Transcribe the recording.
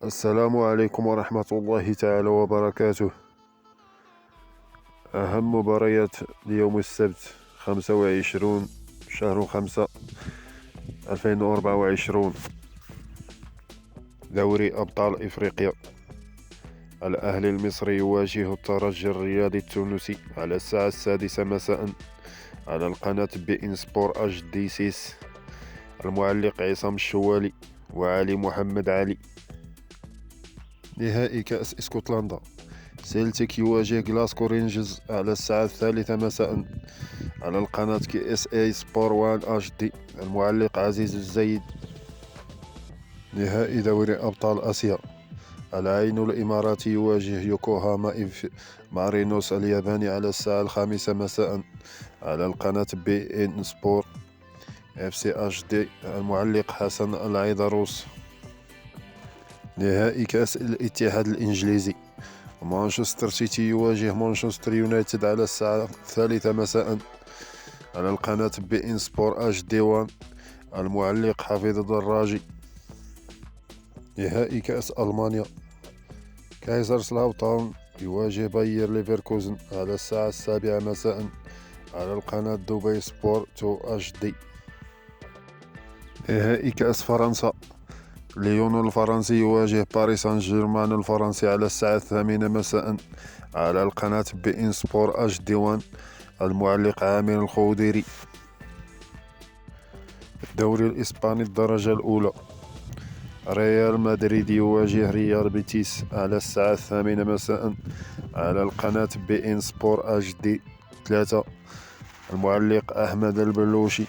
السلام عليكم ورحمة الله تعالى وبركاته. أهم مباريات ليوم السبت 25 شهر 5 2024. دوري أبطال إفريقيا. الأهلي المصري يواجه الترجي الرياضي التونسي على الساعة 6 مساء على القناة بي إن سبور أش دي 6. المعلق عصام الشوالي وعلي محمد علي. نهائي كأس اسكتلندا. سيلتيك يواجه غلاسكو رينجرز على الساعة 3 مساء على القناة كي اس اي سبور 1 اش دي. المعلق عزيز الزيد. نهائي دوري أبطال آسيا. العين الإماراتي يواجه يوكوهاما مارينوس الياباني على الساعة 5 مساء على القناة بي إن سبور اف سي اش دي. المعلق حسن العيدروس. نهائي كأس الاتحاد الإنجليزي. مانشستر سيتي يواجه مانشستر يونايتد على الساعة 3 مساء على القناة بي إن سبور اش دي 1. المعلق حفيظ الدراجي. نهائي كأس ألمانيا. كايزرسلاوترن يواجه باير ليفركوزن على الساعة 7 مساء على القناة دبي سبور 2 اش دي. نهائي كأس فرنسا. ليون الفرنسي يواجه باريس سان جيرمان الفرنسي على الساعة 8 مساء على القناة بي إن سبور اش دي 1. المعلق عامر الخوديري. الدوري الإسباني الدرجة الأولى. ريال مدريد يواجه ريال بيتيس على الساعة 8 مساء على القناة بي إن سبور اش دي 3. المعلق أحمد البلوشي.